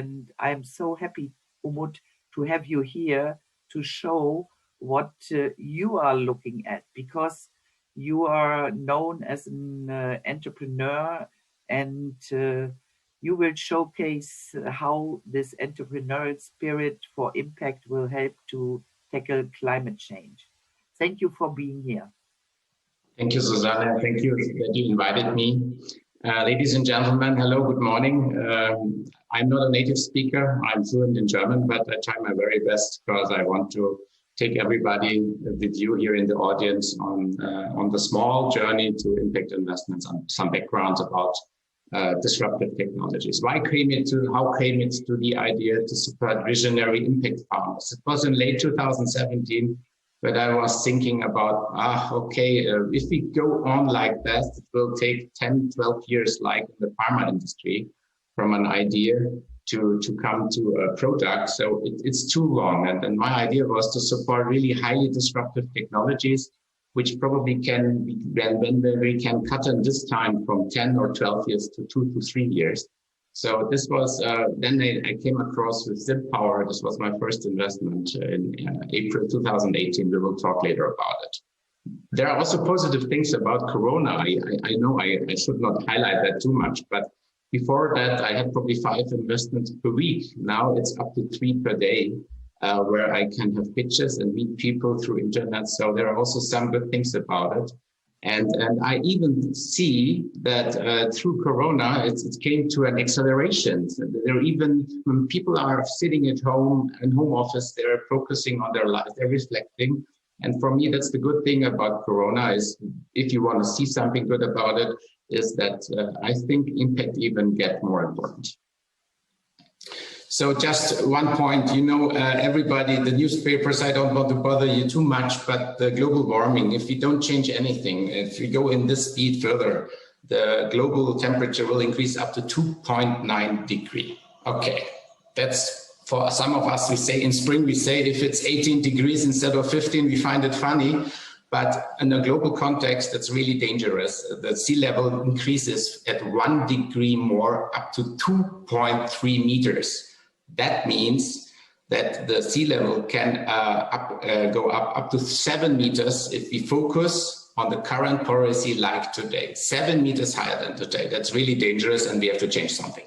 And I'm so happy, Umut, to have you here to show what you are looking at, because you are known as an entrepreneur, and you will showcase how this entrepreneurial spirit for impact will help to tackle climate change. Thank you for being here. Thank you, Susanne. Thank you that you invited me. Ladies and gentlemen, hello, good morning. I'm not a native speaker. I'm fluent in German, but I try my very best because I want to take everybody with you here in the audience on the small journey to impact investments, on some backgrounds about disruptive technologies. How came it to the idea to support visionary impact founders? It was in late 2017 that I was thinking about, if we go on like that, it will take 10, 12 years, like in the pharma industry, from an idea to come to a product. So it's too long. And my idea was to support really highly disruptive technologies, which probably can be, when we can cut in this time from 10 or 12 years to 2 to 3 years. So this was, then I came across with Zip Power. This was my first investment in April 2018. We will talk later about it. There are also positive things about Corona. I know I should not highlight that too much, but before that, I had probably 5 investments per week. Now it's up to 3 per day, where I can have pitches and meet people through internet. So there are also some good things about it. And I even see that through Corona, it came to an acceleration. There even when people are sitting at home in home office, they're focusing on their life, they're reflecting. And for me, that's the good thing about Corona is, if you want to see something good about it, is that I think impact even get more important. So just one point, everybody, the newspapers, I don't want to bother you too much, but the global warming, if we don't change anything, if we go in this speed further, the global temperature will increase up to 2.9 degrees. Okay, that's for some of us, we say in spring, we say if it's 18 degrees instead of 15, we find it funny. But in a global context, that's really dangerous. The sea level increases at 1 degree more, up to 2.3 meters. That means that the sea level can go up to 7 meters if we focus on the current policy like today. 7 meters higher than today. That's really dangerous, and we have to change something.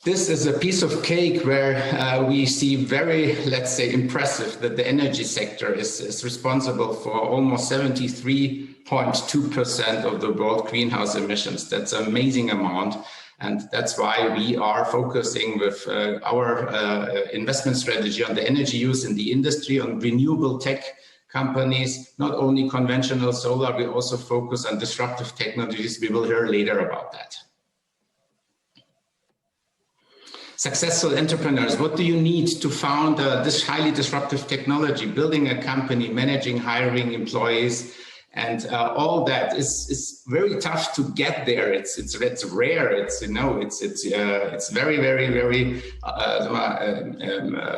This is a piece of cake where we see very, let's say, impressive that the energy sector is responsible for almost 73.2% of the world greenhouse emissions. That's an amazing amount. And that's why we are focusing with our investment strategy on the energy use in the industry, on renewable tech companies, not only conventional solar, we also focus on disruptive technologies. We will hear later about that. Successful entrepreneurs, what do you need to found this highly disruptive technology, building a company, managing, hiring employees, and all that is very tough to get there. It's rare. It's very, very, very.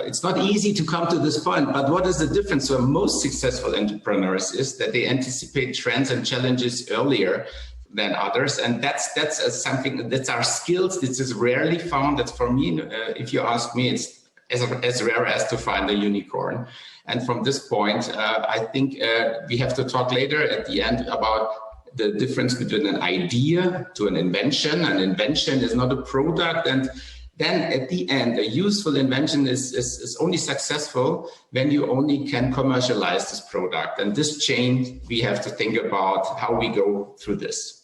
It's not easy to come to this point. But what is the difference for most successful entrepreneurs is that they anticipate trends and challenges earlier than others, and that's something that's our skills. This is rarely found. That's for me, if you ask me, it's as rare as to find a unicorn. And from this point, I think we have to talk later at the end about the difference between an idea to an invention. An invention is not a product, and then at the end, a useful invention is only successful when you only can commercialize this product. And this chain, we have to think about how we go through this.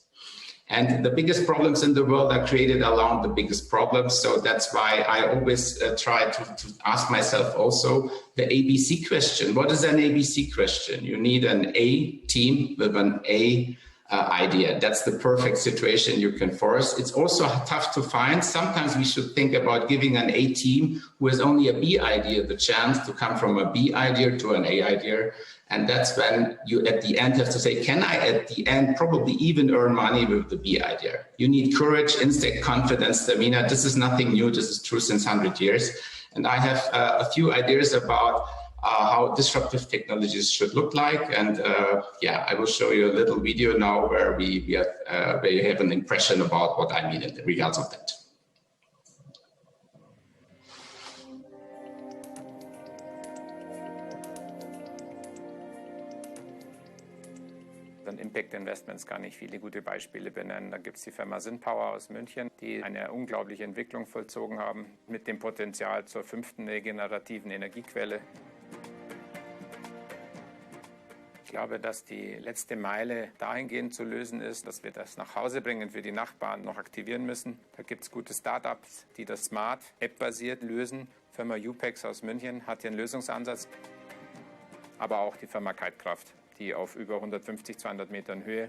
And the biggest problems in the world are created around the biggest problems. So that's why I always try to ask myself also the ABC question. What is an ABC question? You need an A team with an A idea. That's the perfect situation you can force. It's also tough to find. Sometimes we should think about giving an A team who has only a B idea the chance to come from a B idea to an A idea. And that's when you at the end have to say, can I at the end probably even earn money with the B idea? You need courage, instinct, confidence, stamina. This is nothing new. This is true since 100 years. And I have a few ideas about how disruptive technologies should look like. And yeah, I will show you a little video now where we have an impression about what I mean in regards of that. Impact Investments kann ich viele gute Beispiele benennen. Da gibt es die Firma SynPower aus München, die eine unglaubliche Entwicklung vollzogen haben mit dem Potenzial zur 5. regenerativen Energiequelle. Ich glaube, dass die letzte Meile dahingehend zu lösen ist, dass wir das nach Hause bringen, für die Nachbarn noch aktivieren müssen. Da gibt es gute Startups, die das Smart App-basiert lösen. Die Firma UPEX aus München hat hier einen Lösungsansatz, aber auch die Firma KRAFT, die auf über 150, 200 Metern Höhe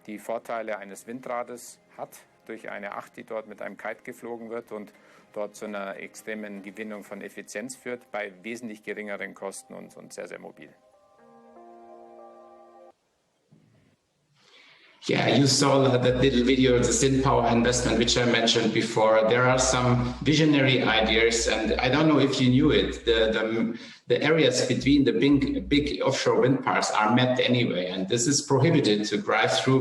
die Vorteile eines Windrades hat, durch eine Acht, die dort mit einem Kite geflogen wird und dort zu einer extremen Gewinnung von Effizienz führt, bei wesentlich geringeren Kosten und sehr, sehr mobil. Yeah, you saw that little video of the SynPower investment, which I mentioned before. There are some visionary ideas, and I don't know if you knew it. The areas between the big offshore wind parks are mapped anyway, and this is prohibited to drive through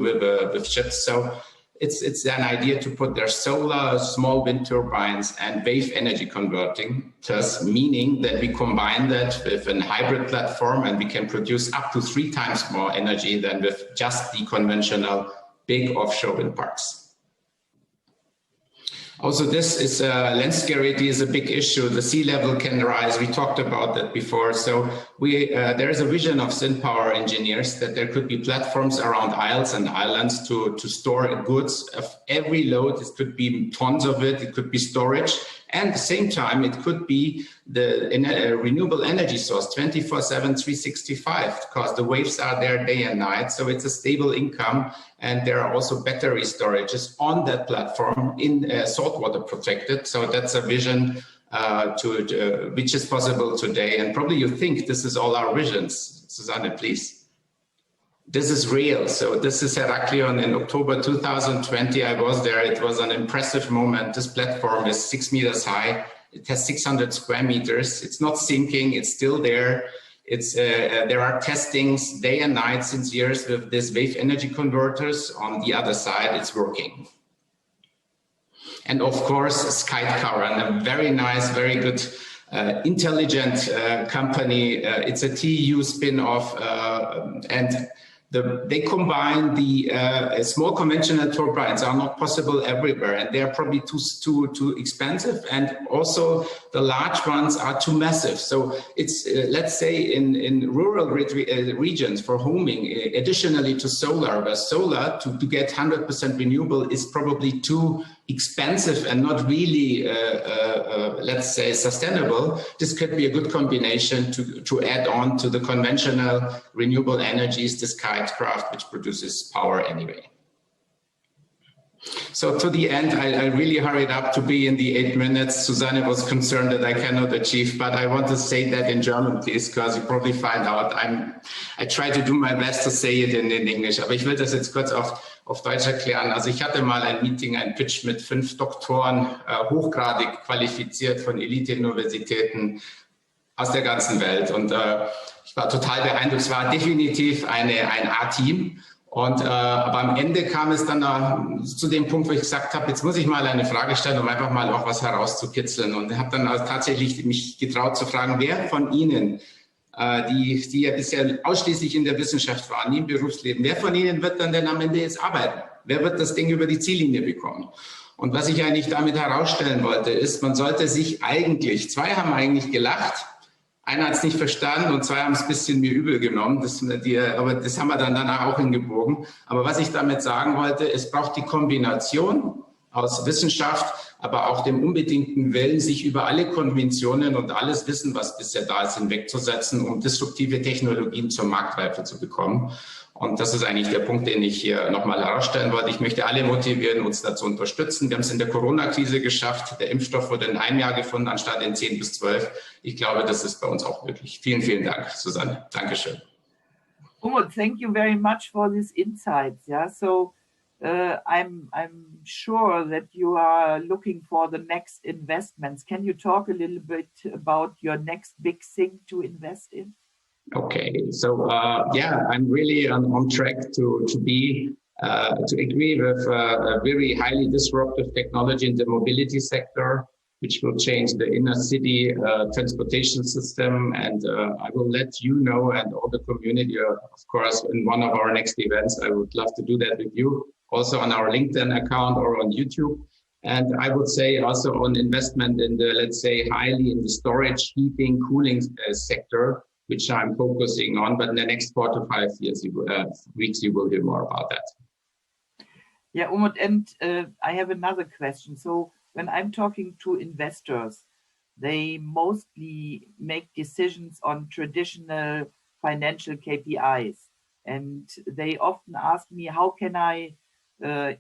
with ships. So it's an idea to put their solar, small wind turbines, and wave energy converting, thus meaning that we combine that with a hybrid platform, and we can produce up to 3 times more energy than with just the conventional big offshore wind parks. Also, this is land scarcity is a big issue. The sea level can rise. We talked about that before. So there is a vision of SynPower engineers that there could be platforms around isles and islands to store goods of every load. It could be tons of it. It could be storage. And at the same time, it could be the renewable energy source 24/7, 365, because the waves are there day and night. So it's a stable income. And there are also battery storages on that platform in saltwater protected. So that's a vision which is possible today. And probably you think this is all our visions. Susanne, please. This is real. So this is Heraklion in October 2020. I was there. It was an impressive moment. This platform is 6 meters high. It has 600 square meters. It's not sinking. It's still there. There are testings day and night since years with this wave energy converters. On the other side, it's working. And of course, SkyCurrent, a very nice, very good, intelligent company. It's a TU spin-off, and they combine the small conventional turbines are not possible everywhere, and they are probably too expensive, and also the large ones are too massive. So it's let's say in rural regions for homing, additionally to solar, where solar to get 100% renewable is probably too expensive and not really, let's say, sustainable. This could be a good combination to add on to the conventional renewable energies, this KRAFT, which produces power anyway. So to the end, I really hurried up to be in the 8 minutes. Susanne was concerned that I cannot achieve, but I want to say that in German, please, because you probably find out I try to do my best to say it in English. Aber ich will das jetzt kurz auf Deutsch erklären. Also ich hatte mal ein Meeting, ein Pitch mit 5 Doktoren, hochgradig qualifiziert von Elite-Universitäten aus der ganzen Welt. Und ich war total beeindruckt. Es war definitiv ein A-Team. Und aber am Ende kam es dann zu dem Punkt, wo ich gesagt habe, jetzt muss ich mal eine Frage stellen, um einfach mal auch was herauszukitzeln. Und habe dann tatsächlich mich getraut zu fragen, wer von Ihnen, die ja bisher ausschließlich in der Wissenschaft waren, nie im Berufsleben, wer von Ihnen wird dann denn am Ende jetzt arbeiten? Wer wird das Ding über die Ziellinie bekommen? Und was ich eigentlich damit herausstellen wollte, ist, man sollte sich eigentlich, 2 haben eigentlich gelacht, einer hat es nicht verstanden und 2 haben es ein bisschen mir übel genommen, aber das haben wir dann danach auch hingebogen. Aber was ich damit sagen wollte, es braucht die Kombination aus Wissenschaft, aber auch dem unbedingten Willen, sich über alle Konventionen und alles Wissen, was bisher da ist, hinwegzusetzen, um disruptive Technologien zur Marktreife zu bekommen. Und das ist eigentlich der Punkt, den ich hier nochmal herausstellen wollte. Ich möchte alle motivieren, uns dazu unterstützen. Wir haben es in der Corona-Krise geschafft. Der Impfstoff wurde in 1 Jahr gefunden, anstatt in 10 bis 12. Ich glaube, das ist bei uns auch möglich. Vielen, vielen Dank, Susanne. Dankeschön. Umut, thank you very much for these insights. Yeah, so I'm sure that you are looking for the next investments. Can you talk a little bit about your next big thing to invest in? Okay, so yeah, I'm really on track to agree with a very highly disruptive technology in the mobility sector, which will change the inner city transportation system. And I will let you know, and all the community, of course, in one of our next events. I would love to do that with you, also on our LinkedIn account or on YouTube. And I would say also on investment in the, let's say, highly in the storage, heating, cooling sector, which I'm focusing on. But in the next 4 to 5 years, weeks, you will hear more about that. Yeah, Umut, and I have another question. So when I'm talking to investors, they mostly make decisions on traditional financial KPIs. And they often ask me, how can I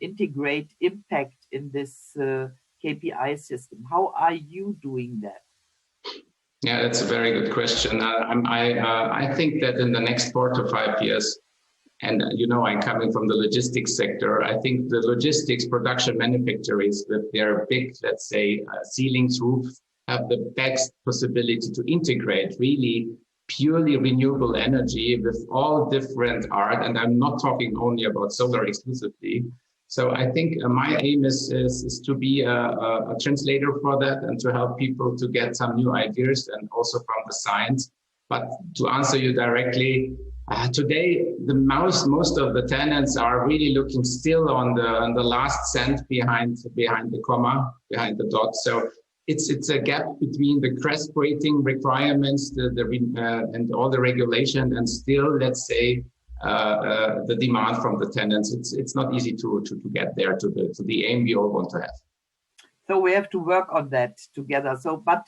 integrate impact in this KPI system? How are you doing that? Yeah, that's a very good question. I think that in the next 4 to 5 years, and you know, I'm coming from the logistics sector, I think the logistics production manufacturers with their big, let's say, ceilings roofs have the best possibility to integrate really purely renewable energy with all different art. And I'm not talking only about solar exclusively. So I think my aim is to be a translator for that and to help people to get some new ideas and also from the science. But to answer you directly, today the most of the tenants are really looking still on the last cent behind the comma, behind the dot. So it's a gap between the KRAFT rating requirements, and all the regulation, and still, let's say, the demand from the tenants. It's not easy to get there to the aim we all want to have. So we have to work on that together. So, but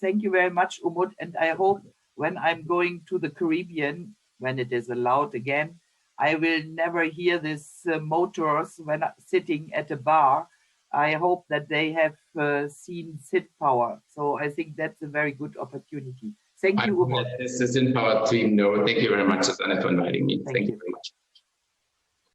thank you very much, Umut, and I hope when I'm going to the Caribbean, when it is allowed again, I will never hear this motors when sitting at a bar. I hope that they have seen SID power. So I think that's a very good opportunity. Thank you, Umut. This is in our team. No, thank you very much, Susanne, for inviting me. Thank you very much.